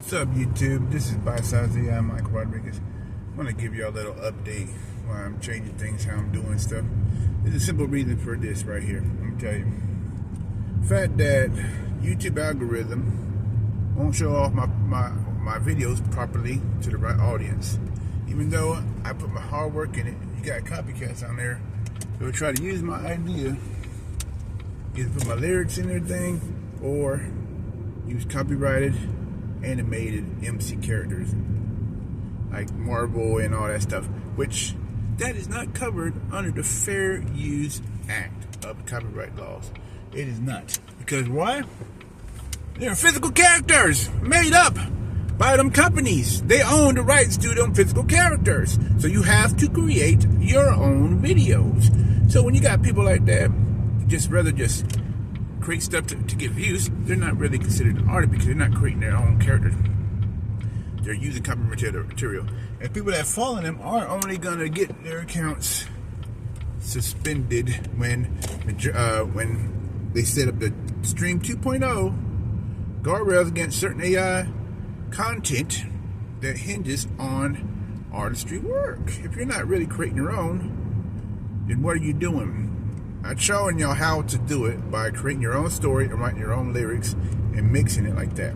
What's up, YouTube? This is Byte-Sized. I'm Michael Rodriguez. I want to give you a little update while I'm changing things, how I'm doing stuff. There's a simple reason for this right here. Let me tell you. The fact that YouTube algorithm won't show off my videos properly to the right audience. Even though I put my hard work in it, you got copycats on there who will try to use my idea, either put my lyrics in their thing or use copyrighted animated MC characters like Marvel and all that stuff, which that is not covered under the Fair Use Act of copyright laws. It is not. Because why? They're physical characters made up by them companies. They own the rights to them physical characters. So you have to create your own videos. So when you got people like that, rather create stuff to get views, they're not really considered an artist because they're not creating their own characters. They're using copyrighted material. And people that follow them are only going to get their accounts suspended when they set up the Stream 2.0 guardrails against certain AI content that hinges on artistry work. If you're not really creating your own, then what are you doing? I'm showing y'all how to do it by creating your own story and writing your own lyrics and mixing it like that.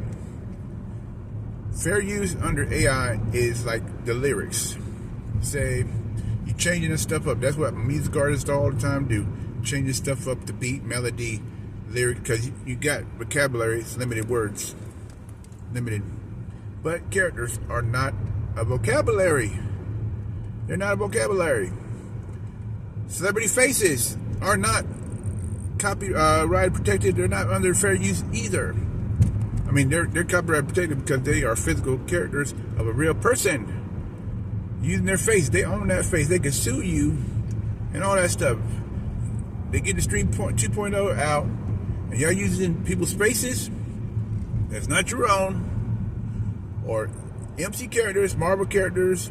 Fair use under AI is like the lyrics. Say you're changing this stuff up. That's what music artists all the time do. Changing stuff up to beat, melody, lyric, because you got vocabulary, it's limited words. Limited. But characters are not a vocabulary. They're not a vocabulary. Celebrity faces are not copyright protected. They're not under fair use either. I mean, they're copyright protected because they are physical characters of a real person using their face. They own that face. They can sue you and all that stuff. They get the Stream 2.0 out and y'all using people's faces that's not your own, or MC characters, Marvel characters,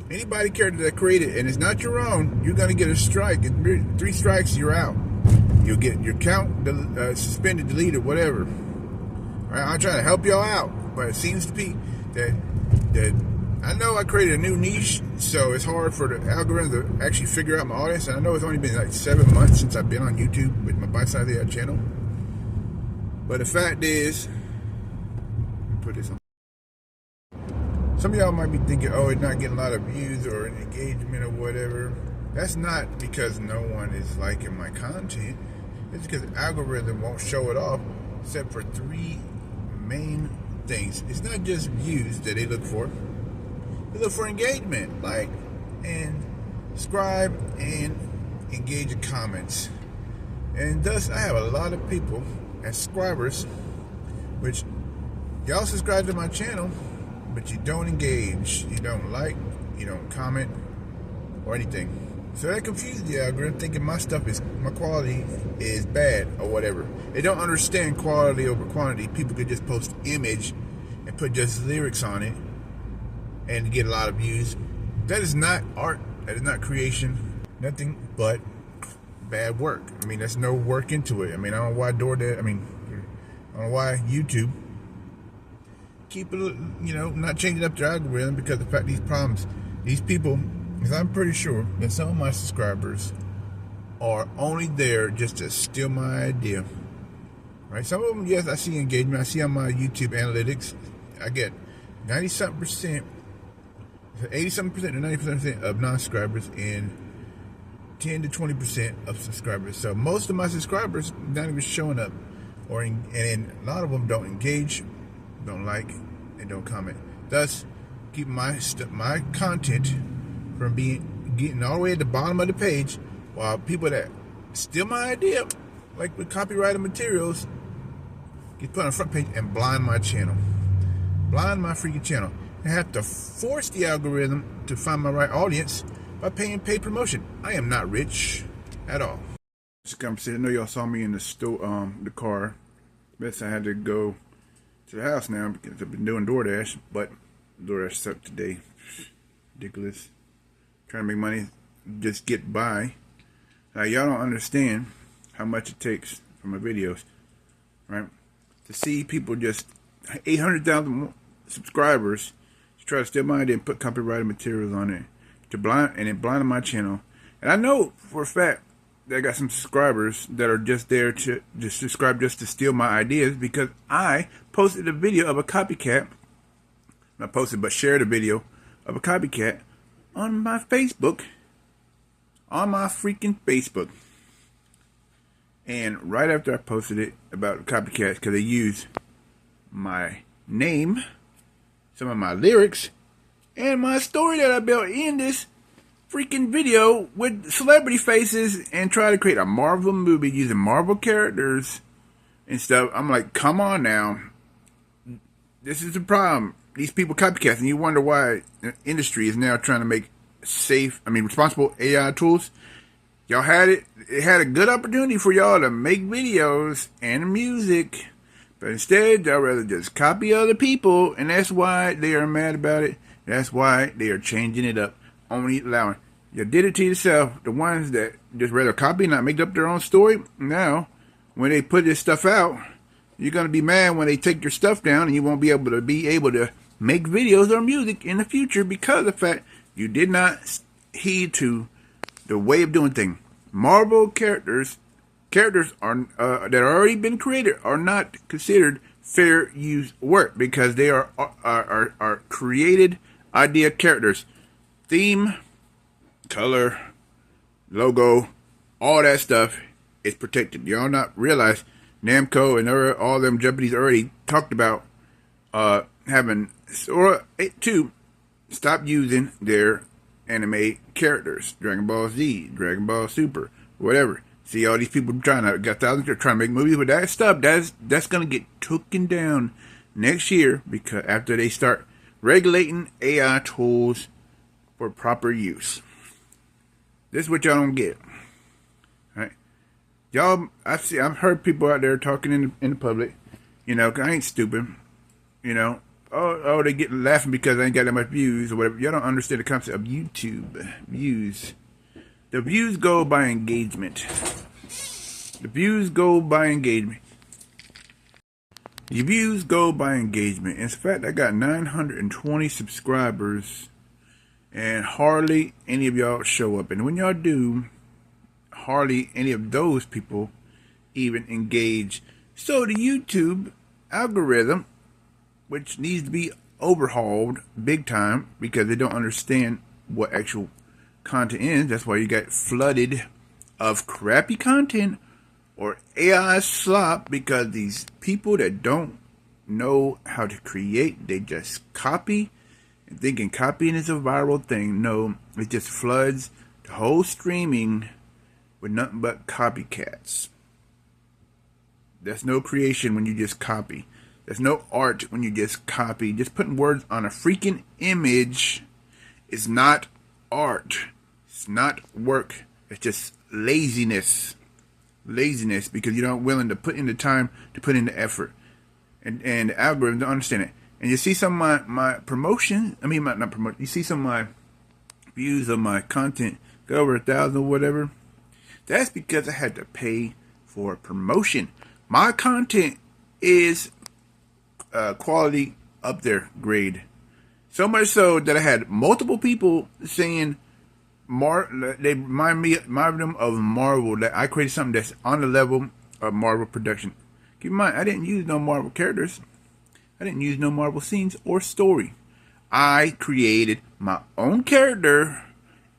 anybody character that created and it's not your own, you're gonna get a strike. In 3 strikes, you're out. You'll get your account suspended, deleted, whatever. All right, I'm trying to help y'all out, but it seems to be that I know I created a new niche, so it's hard for the algorithm to actually figure out my audience. And I know it's only been like 7 months since I've been on YouTube with my Byte-Sized channel. But the fact is, let me put this on. Some of y'all might be thinking, oh, it's not getting a lot of views or an engagement or whatever. That's not because no one is liking my content. It's because the algorithm won't show it off except for 3 main things. It's not just views that they look for. They look for engagement, like, and subscribe and engage in comments. And thus, I have a lot of people as subscribers, which y'all subscribe to my channel, but you don't engage, you don't like, you don't comment, or anything. So that confuses the algorithm, thinking my quality is bad or whatever. They don't understand quality over quantity. People could just post image and put just lyrics on it and get a lot of views. That is not art. That is not creation. Nothing but bad work. I mean, there's no work into it. I mean, I don't know why I don't know why YouTube keep it, not changing up their algorithm, because of the fact these people, because I'm pretty sure that some of my subscribers are only there just to steal my idea. Right? Some of them, yes, I see engagement. I see on my YouTube analytics, I get 90-something%, 80-something% to 90% of non-subscribers and 10 to 20% of subscribers. So most of my subscribers not even showing up, and a lot of them don't engage, don't like, and don't comment. Thus, keep my content from getting all the way at the bottom of the page, while people that steal my idea, like with copyrighted materials, get put on the front page and blind my channel. Blind my freaking channel. I have to force the algorithm to find my right audience by paying paid promotion. I am not rich at all. I know y'all saw me in the store, the car. Best I had to go to the house now because I've been doing DoorDash, but DoorDash sucked today. Ridiculous. Trying to make money, just get by. Y'all don't understand how much it takes from my videos, right? To see people just 800,000 subscribers to try to steal my idea and put copyrighted materials on it to blind my channel. And I know for a fact that I got some subscribers that are just there to just subscribe just to steal my ideas, because I posted a video of a copycat. Not posted, but shared a video of a copycat on my Facebook. On my freaking Facebook. And right after I posted it about copycats, because they used my name, some of my lyrics, and my story that I built in this freaking video with celebrity faces, and try to create a Marvel movie using Marvel characters and stuff. I'm like, come on now. This is the problem. These people copycats, and you wonder why the industry is now trying to make responsible AI tools. Y'all had it. It had a good opportunity for y'all to make videos and music, but instead y'all rather just copy other people, and that's why they are mad about it. That's why they are changing it up. Only allowing. You did it to yourself. The ones that just rather copy and not make up their own story. Now, when they put this stuff out, you're gonna be mad when they take your stuff down, and you won't be able to make videos or music in the future because of the fact you did not heed to the way of doing things. Marvel characters are that are already been created are not considered fair use work, because they are created idea characters. Theme, color, logo, all that stuff is protected. Y'all not realize Namco and all them Japanese already talked about having Sora 2 stop using their anime characters, Dragon Ball Z, Dragon Ball Super, whatever. See all these people trying to make movies with that stuff. That's gonna get taken down next year, because after they start regulating AI tools for proper use. This is what y'all don't get. All right, y'all. I've heard people out there talking in the public. You know, 'cause I ain't stupid. You know. Oh, they get laughing because I ain't got that much views or whatever. Y'all don't understand the concept of YouTube views. The views go by engagement. The views go by engagement. The views go by engagement. In fact, I got 920 subscribers, and hardly any of y'all show up. And when y'all do, hardly any of those people even engage. So the YouTube algorithm, which needs to be overhauled big time, because they don't understand what actual content is. That's why you got flooded of crappy content or AI slop, because these people that don't know how to create, they just copy and thinking copying is a viral thing. No, it just floods the whole streaming with nothing but copycats. There's no creation when you just copy. There's no art when you just copy. Just putting words on a freaking image is not art. It's not work. It's just laziness. Laziness, because you're not willing to put in the time, to put in the effort. And the algorithm don't understand it. And you see some of my promotion, not promotion, you see some of my views of my content go over 1,000 or whatever. That's because I had to pay for promotion. My content is quality up there grade, so much so that I had multiple people saying they remind them of Marvel, that I created something that's on the level of Marvel production. Keep in mind, I didn't use no Marvel characters, I didn't use no Marvel scenes or story. I created my own character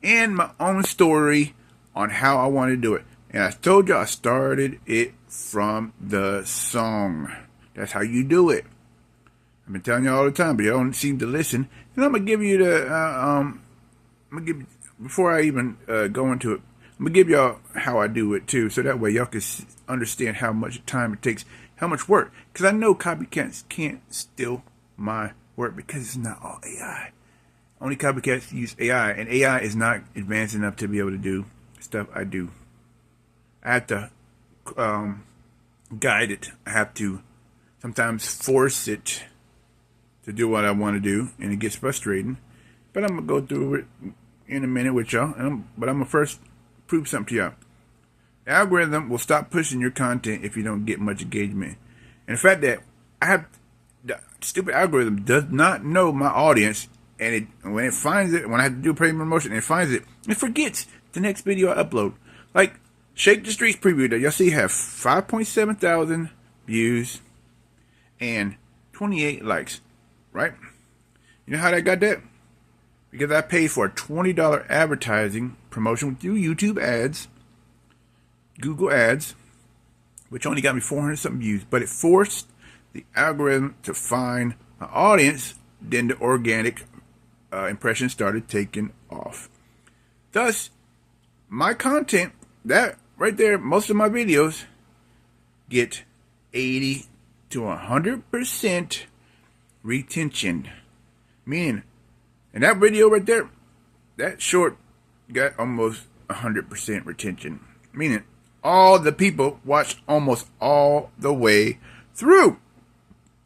and my own story on how I wanted to do it. And I told you I started it from the song. That's how you do it. I've been telling you all the time, but you don't seem to listen. And I'm gonna give you before I even go into it, I'm gonna give y'all how I do it too, so that way y'all can understand how much time it takes, how much work. Because I know copycats can't steal my work, because it's not all AI. Only copycats use AI, and AI is not advanced enough to be able to do stuff I do. I have to guide it. I have to sometimes force it to do what I want to do, and it gets frustrating. But I'm going to go through it in a minute with y'all, but I'm going to first prove something to y'all. The algorithm will stop pushing your content if you don't get much engagement. And the fact that I have stupid algorithm does not know my audience, and when it finds it, when I have to do paid promotion, and it finds it, it forgets the next video I upload. Like Shake the Streets preview that y'all see have 5.7 thousand views and 28 likes, right? You know how I got that? Because I paid for a $20 advertising promotion through YouTube ads, Google ads, which only got me 400 something views, but it forced the algorithm to find an audience. Then the organic impressions started taking off. Thus, my content, that right there, most of my videos get 80 to 100% retention. Meaning, in that video right there, that short got almost 100% retention. Meaning, all the people watched almost all the way through.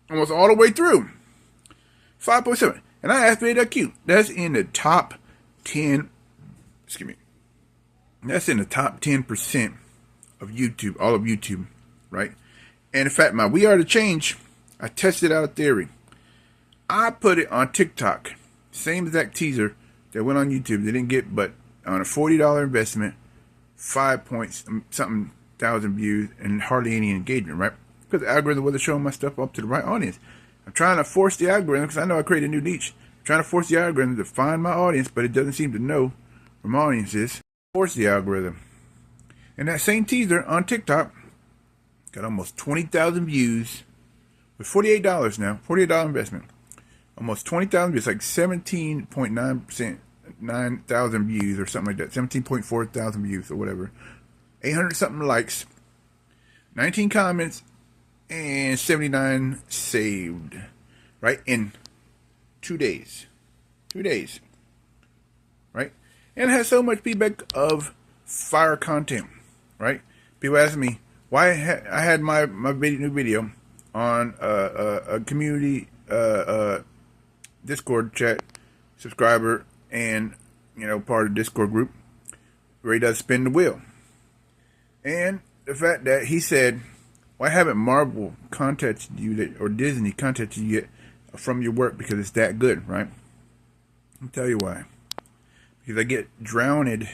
Almost all the way through. 5.7. And I asked me that cute. That's in the top 10. Excuse me. That's in the top 10% of YouTube, all of YouTube, right? And in fact, my We Are the Change, I tested out a theory. I put it on TikTok. Same exact teaser that went on YouTube. They didn't get but on a $40 investment, 5 points, something thousand views, and hardly any engagement, right? Because the algorithm wasn't showing my stuff up to the right audience. I'm trying to force the algorithm, because I know I created a new niche. I'm trying to force the algorithm to find my audience, but it doesn't seem to know where my audience is. Force the algorithm. And that same teaser on TikTok got almost 20,000 views with $48 now, $48 investment. Almost 20,000 views, like 17.9%, 9,000 views or something like that. 17.4 thousand views or whatever. 800 something likes, 19 comments, and 79 saved, right? In 2 days. 2 days, right? And it has so much feedback of fire content, right? People ask me why I had my new video on a community Discord chat subscriber, and part of the Discord group where he does spin the wheel. And the fact that he said, why haven't Marvel contacted you or Disney contacted you yet from your work, because it's that good, right? I'll tell you why. Because I get drowned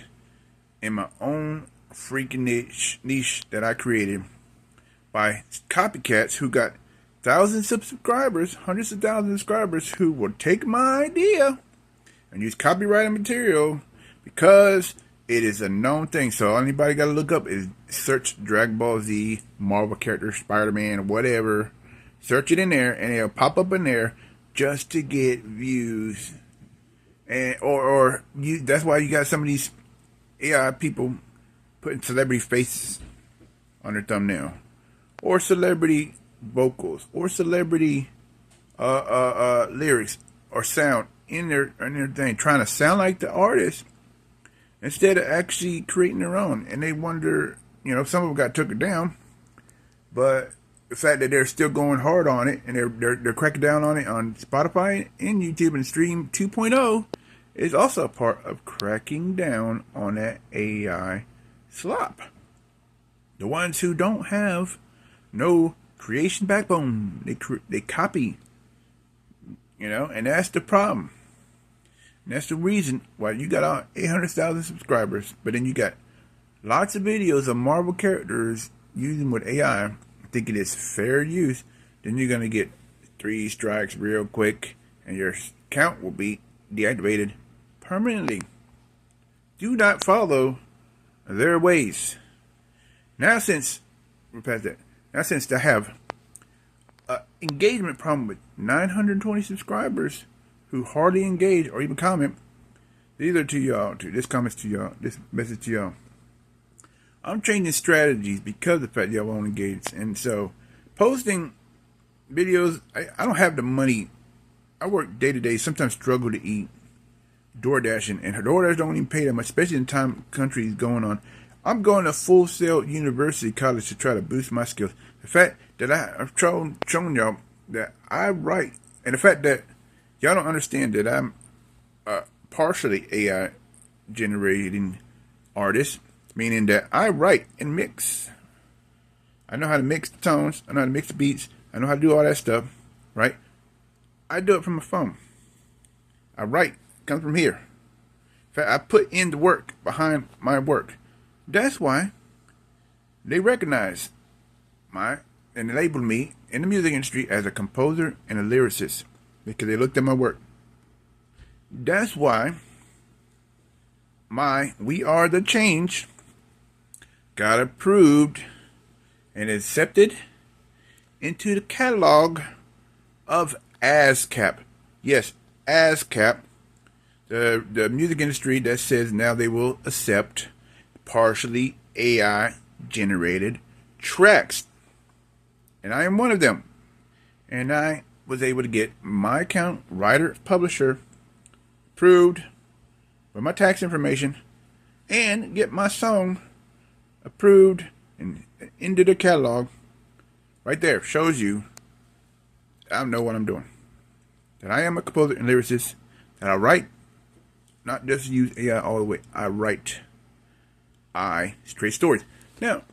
in my own freaking niche that I created by copycats who got thousands of subscribers, hundreds of thousands of subscribers, who will take my idea and use copyrighted material because it is a known thing. So all anybody got to look up is search Dragon Ball Z, Marvel character, Spider-Man, whatever. Search it in there, and it'll pop up in there just to get views. And or you. That's why you got some of these AI people putting celebrity faces on their thumbnail, or celebrity vocals, or celebrity lyrics or sound in their thing, trying to sound like the artist instead of actually creating their own. And they wonder, some of them got took it down, but the fact that they're still going hard on it, and they're cracking down on it on Spotify and YouTube and Stream 2.0 is also a part of cracking down on that AI slop. The ones who don't have no creation backbone, they copy, and that's the problem. And that's the reason why you got 800,000 subscribers, but then you got lots of videos of Marvel characters using with AI, thinking it's fair use. Then you're gonna get 3 strikes real quick, and your account will be deactivated permanently. Do not follow their ways. Now, since we're past that, since I have an engagement problem with 920 subscribers who hardly engage or even comment, these are to y'all, this comment's to y'all, this message to y'all. I'm changing strategies because of the fact y'all won't engage. And so, posting videos, I don't have the money. I work day to day, sometimes struggle to eat. DoorDashing, and DoorDash don't even pay that much, especially in the time country is going on. I'm going to Full Sail University College to try to boost my skills. The fact that I've shown y'all that I write, and the fact that y'all don't understand that I'm partially AI generating artist, meaning that I write and mix. I know how to mix the tones, I know how to mix the beats, I know how to do all that stuff, right? I do it from my phone. I write, it comes from here. In fact, I put in the work behind my work. That's why they recognize and they labeled me in the music industry as a composer and a lyricist, because they looked at my work. That's why my We Are the Change got approved and accepted into the catalog of ASCAP. Yes, ASCAP, the music industry that says now they will accept partially AI generated tracks. And I am one of them. And I was able to get my account, writer, publisher, approved with my tax information, and get my song approved and into the catalog. Right there shows you I know what I'm doing. That I am a composer and lyricist. That I write, not just use AI all the way. I write straight stories. Now,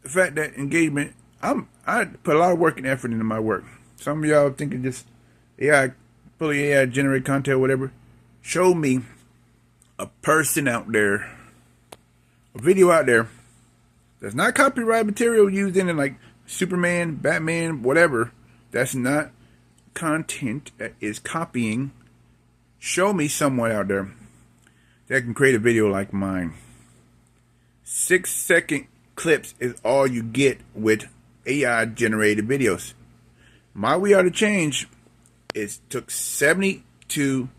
the fact that engagement, I put a lot of work and effort into my work. Some of y'all thinking just AI, fully AI generate content or whatever. Show me a person out there, a video out there that's not copyright material used in it, like Superman, Batman, whatever. That's not content that is copying. Show me someone out there that can create a video like mine. 6-second clips is all you get with AI generated videos. My We Are the Change took 72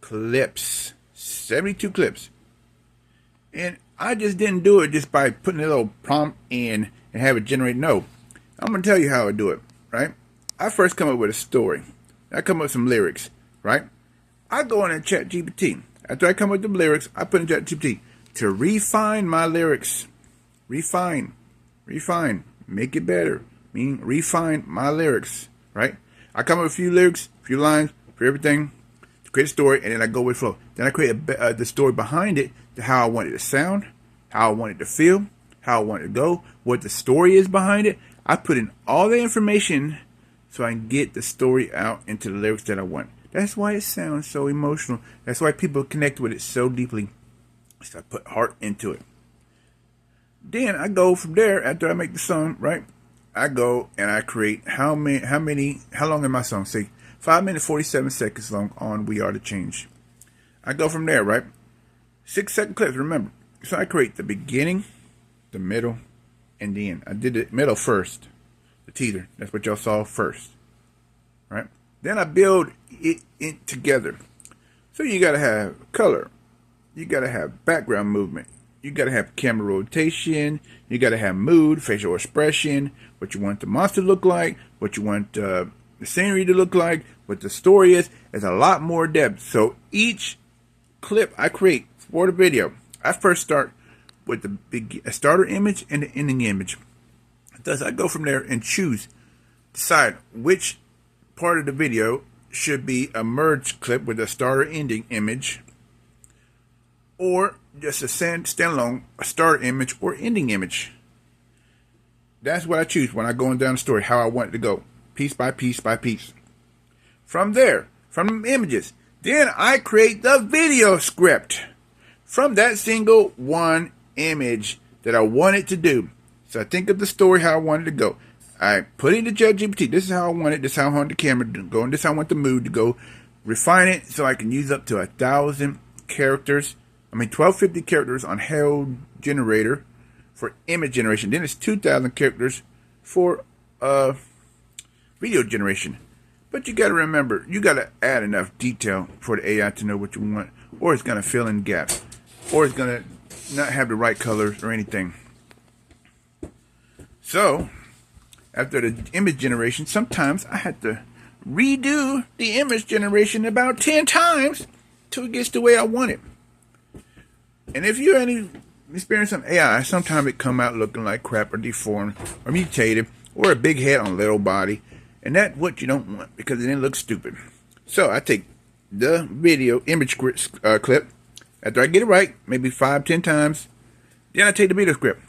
clips. 72 clips. And I just didn't do it just by putting a little prompt in and have it generate. No. I'm going to tell you how I do it, right? I first come up with a story. I come up with some lyrics, right? I go in and chat GPT. After I come up with the lyrics, I put in chat GPT to refine my lyrics. Refine. Make it better. Meaning refine my lyrics, right? I come up with a few lyrics, a few lines for everything to create a story, and then I go with flow. Then I create the story behind it, to how I want it to sound, how I want it to feel, how I want it to go, what the story is behind it. I put in all the information so I can get the story out into the lyrics that I want. That's why it sounds so emotional. That's why people connect with it so deeply. So I put heart into it. Then I go from there, after I make the song, right? I go and I create how long in my song? Say 5 minutes 47 seconds long on We Are the Change. I go from there, right? 6-second clips, remember. So I create the beginning, the middle, and the end. I did the middle first. The teaser. That's what y'all saw first. Right? Then I build it together. So you gotta have color. You gotta have background movement. You gotta have camera rotation. You gotta have mood, facial expression, what you want the monster to look like, what you want the scenery to look like, what the story is. There's a lot more depth. So each clip I create for the video, I first start with the starter image and the ending image. Thus, I go from there and decide which part of the video should be a merged clip with a starter ending image, or just a standalone starter image or ending image. That's what I choose when I go down the story, how I want it to go, piece by piece by piece. From there, from the images, then I create the video script from that single one image that I want it to do. So I think of the story, how I want it to go. I put it into ChatGPT. This is how I want it. This is how I want the camera to go. And this is how I want the mood to go. Refine it so I can use up to 1,000 characters. 1,250 characters on Herald Generator for image generation. Then it's 2,000 characters for video generation. But you got to remember, you got to add enough detail for the AI to know what you want, or it's going to fill in gaps, or it's going to not have the right colors or anything. So, after the image generation, sometimes I had to redo the image generation about 10 times till it gets the way I want it. And if you any experience on AI, sometimes it come out looking like crap or deformed or mutated or a big head on a little body. And that's what you don't want because then it looks stupid. So I take the video image clip after I get it right, maybe 5-10 times. Then I take the video script.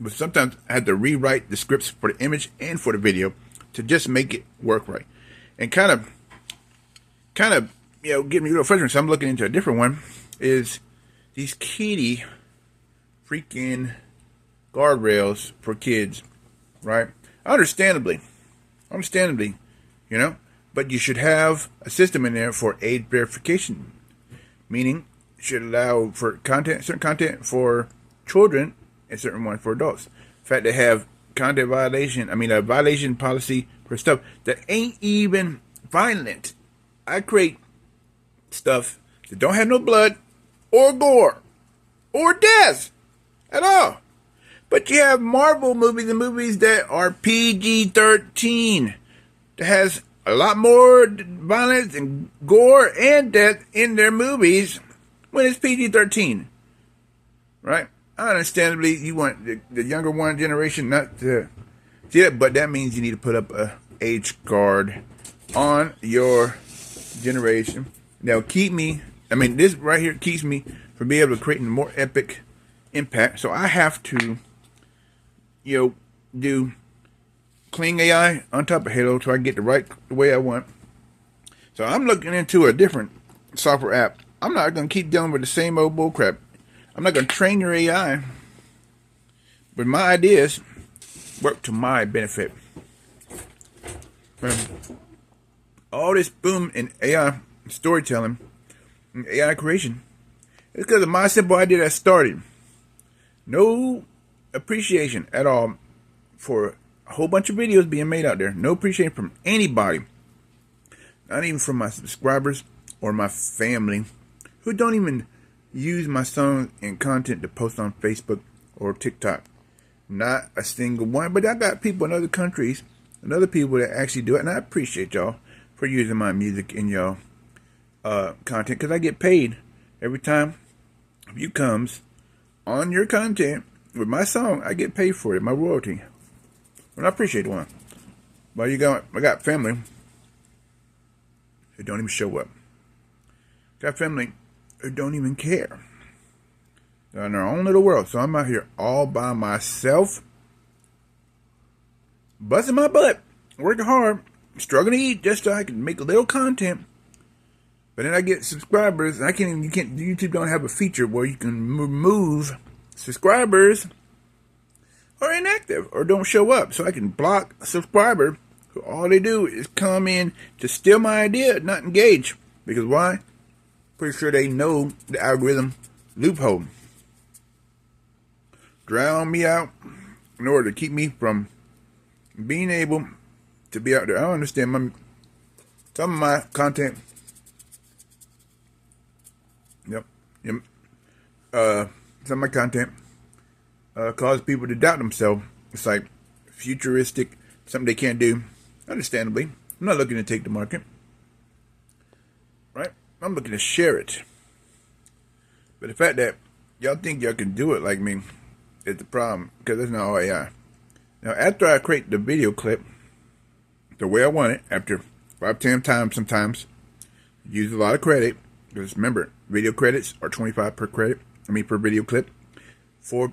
But sometimes I have to rewrite the scripts for the image and for the video to just make it work right. and kind of, getting me a little frustrated. So I'm looking into a different one. Is these kitty freaking guardrails for kids, right? Understandably, but you should have a system in there for age verification, meaning it should allow for certain content for children and certain one for adults. In fact, they have content violation, a violation policy for stuff that ain't even violent. I create stuff that don't have no blood or gore or death at all. But you have Marvel movies and movies that are PG-13 that has a lot more violence and gore and death in their movies when it's PG-13, right? Understandably, you want the younger one generation not to see it, but that means you need to put up a age guard on your generation. Now, this right here keeps me from being able to create a more epic impact. So I have to, do clean AI on top of Halo so I can get the way I want. So I'm looking into a different software app. I'm not going to keep dealing with the same old bullcrap. I'm not going to train your AI, but my ideas work to my benefit. All this boom in AI storytelling and AI creation is because of my simple idea that started. No appreciation at all for a whole bunch of videos being made out there. No appreciation from anybody. Not even from my subscribers or my family, who don't even use my songs and content to post on Facebook or TikTok. Not a single one. But I got people in other countries and other people that actually do it. And I appreciate y'all for using my music in y'all content, because I get paid every time a view comes on your content with my song. I get paid for it, my royalty. And I appreciate one. But I got family who don't even show up. Got family who don't even care. They're in their own little world. So I'm out here all by myself, busting my butt, working hard, struggling to eat just so I can make a little content. But then I get subscribers, and YouTube don't have a feature where you can remove subscribers or inactive or don't show up. So I can block a subscriber who all they do is come in to steal my idea, not engage. Because why? Pretty sure they know the algorithm loophole. Drown me out in order to keep me from being able to be out there. I don't understand some of my content. Some of my content cause people to doubt themselves. It's like futuristic, something they can't do. Understandably, I'm not looking to take the market, right? I'm looking to share it. But the fact that y'all think y'all can do it like me is the problem, because that's not all AI. Now, after I create the video clip the way I want it, after 5-10 times sometimes, use a lot of credit, because remember, video credits are 25 per credit. Per video clip. With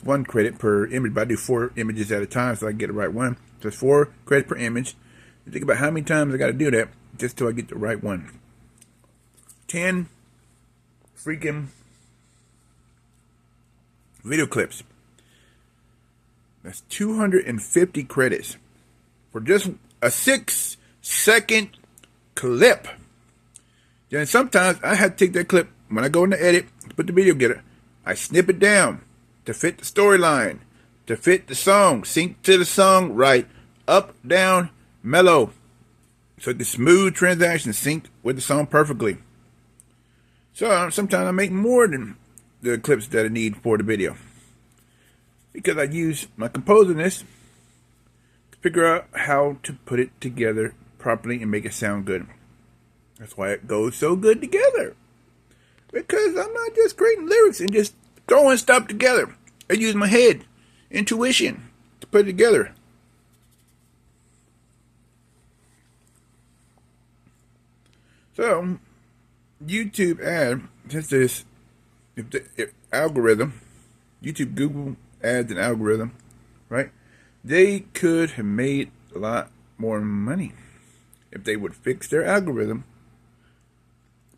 1 credit per image, but I do 4 images at a time so I can get the right one. So it's 4 credits per image. You think about how many times I got to do that just till I get the right one. 10 freaking video clips. That's 250 credits for just a 6-second clip. Then sometimes I have to take that clip when I go in the edit, put the video together. I snip it down to fit the storyline, to fit the song, sync to the song right, up, down, mellow. So the smooth transition sync with the song perfectly. So sometimes I make more than the clips that I need for the video, because I use my composerness to figure out how to put it together properly and make it sound good. That's why it goes so good together. Because I'm not just creating lyrics and just throwing stuff together. I use my head, intuition, to put it together. So, YouTube ad, since this algorithm, YouTube, Google ads and algorithm, right? They could have made a lot more money. if they would fix their algorithm.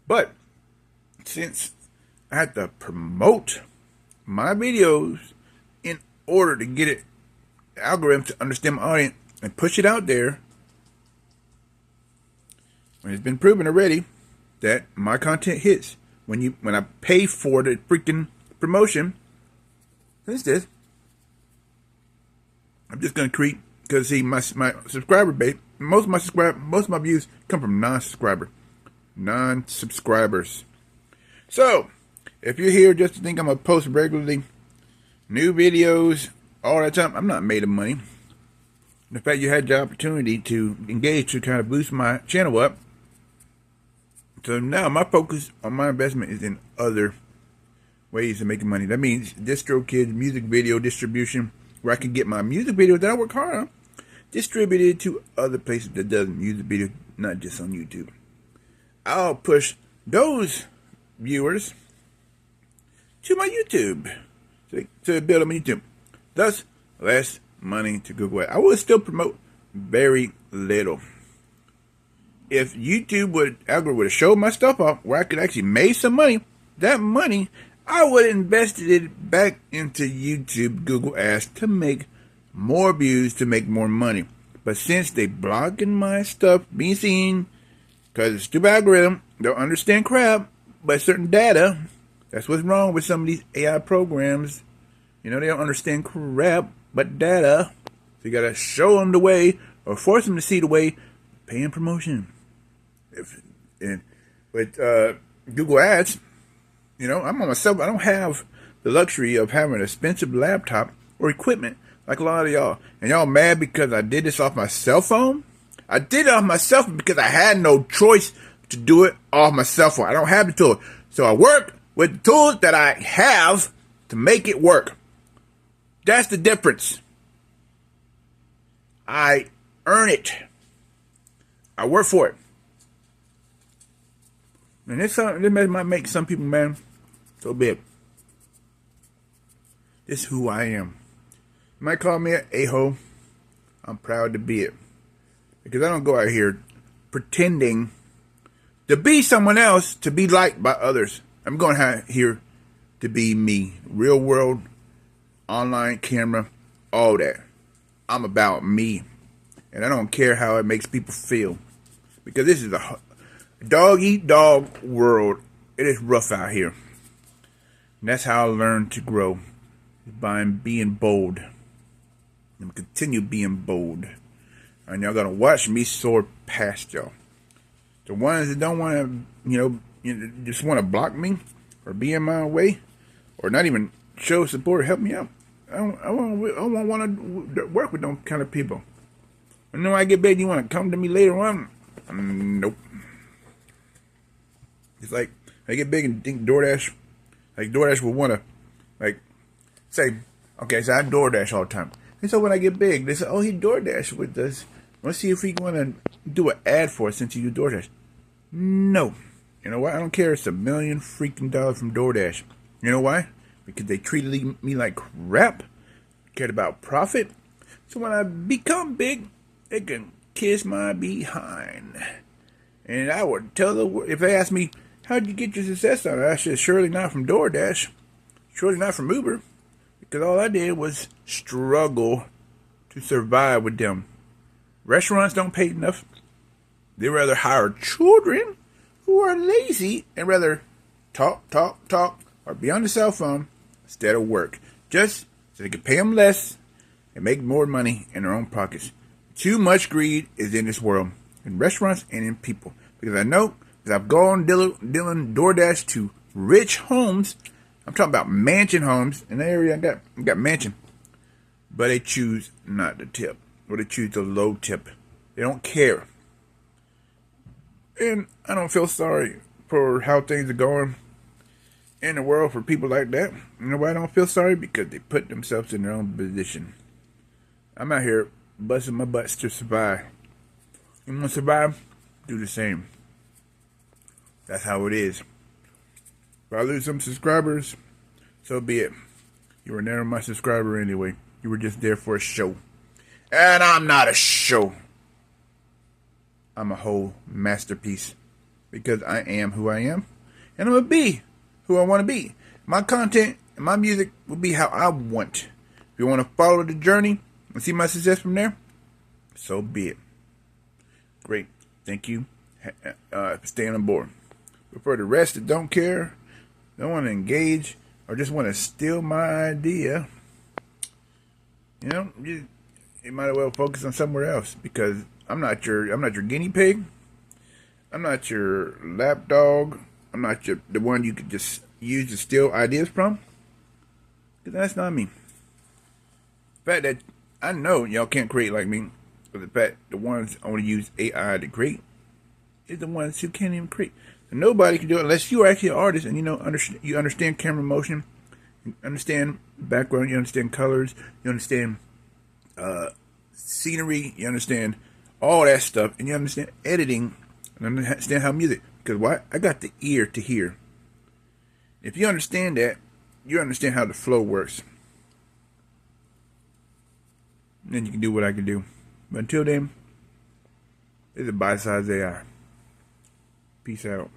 But since I have to promote my videos in order to get it, the algorithm to understand my audience and push it out there, when it's been proven already that my content hits when I pay for the freaking promotion. That's this. I'm just gonna create, because see, my subscriber base, most of my views come from non-subscribers. So if you're here just to think I'm gonna post regularly new videos all that time, I'm not made of money. The fact you had the opportunity to engage to kind of boost my channel up. So now my focus on my investment is in other ways of making money. That means DistroKid's music video distribution, where I can get my music videos that I work hard on distributed to other places that does music video, not just on YouTube. I'll push those viewers to my YouTube, to build up my YouTube. Thus, less money to Google Ads. I will still promote very little. If YouTube would have showed my stuff off where I could actually make some money, that money I would have invested it back into YouTube, Google Ads to make more views, to make more money. But since they blocking my stuff being seen, because the stupid algorithm don't understand crap, but certain data, that's what's wrong with some of these AI programs. You know, they don't understand crap, but data. So you gotta show them the way, or force them to see the way, paying promotion. With Google Ads, you know, I'm on myself. I don't have the luxury of having an expensive laptop or equipment like a lot of y'all. And y'all mad because I did this off my cell phone? I did it off my cell phone because I had no choice to do it off my cell phone. I don't have the tool. So I work with the tools that I have to make it work. That's the difference. I earn it. I work for it. And this might make some people mad. So be it. This is who I am. You might call me an a-hole. I'm proud to be it. Because I don't go out here pretending to be someone else, to be liked by others. I'm going out here to be me. Real world, online camera, all that. I'm about me. And I don't care how it makes people feel. Because this is a dog-eat-dog world. It is rough out here. And that's how I learned to grow. By being bold. And continue being bold. And y'all gonna watch me soar past y'all. The ones that don't want to, just want to block me, or be in my way, or not even show support or help me out. I don't want to work with those kind of people. I know I get big, you want to come to me later on? Nope. It's like I get big and think DoorDash, like DoorDash will want to, like, say, okay, so I DoorDash all the time. And so when I get big, they say, oh, he DoorDash with us. Let's see if we want to do an ad for us since you do DoorDash. No. You know why? I don't care. It's $1 million freaking dollars from DoorDash. You know why? Because they treated me like crap. Cared about profit. So when I become big, they can kiss my behind. And I would tell the world, if they ask me, how'd you get your success on it? I said, surely not from DoorDash. Surely not from Uber. Because all I did was struggle to survive with them. Restaurants don't pay enough. They rather hire children who are lazy and rather talk, or be on the cell phone instead of work. Just so they can pay them less and make more money in their own pockets. Too much greed is in this world, in restaurants and in people. Because I know, because I've gone dealing DoorDash to rich homes. I'm talking about mansion homes. In the area I got mansion. But they choose not to tip. Or they choose the low tip. They don't care. And I don't feel sorry for how things are going in the world for people like that. You know why I don't feel sorry? Because they put themselves in their own position. I'm out here busting my butts to survive. You want to survive? Do the same. That's how it is. If I lose some subscribers, so be it. You were never my subscriber anyway. You were just there for a show. And I'm not a show. I'm a whole masterpiece because I am who I am, and I'm gonna be who I want to be. My content and my music will be how I want. If you want to follow the journey and see my success from there, so be it. Great. Thank you for staying on board. But for the rest that don't care, don't want to engage, or just want to steal my idea, you might as well focus on somewhere else, because I'm not your guinea pig. I'm not your lapdog. I'm not the one you could just use to steal ideas from. Because that's not me. The fact that I know y'all can't create like me, but the fact the ones only use AI to create is the ones who can't even create. And nobody can do it unless you are actually an artist and you understand camera motion, you understand background, you understand colors, you understand scenery, you understand all that stuff, and you understand editing and understand how music. Because why? I got the ear to hear. If you understand that, you understand how the flow works. Then you can do what I can do. But until then, this is Byte-Sized AI. Peace out.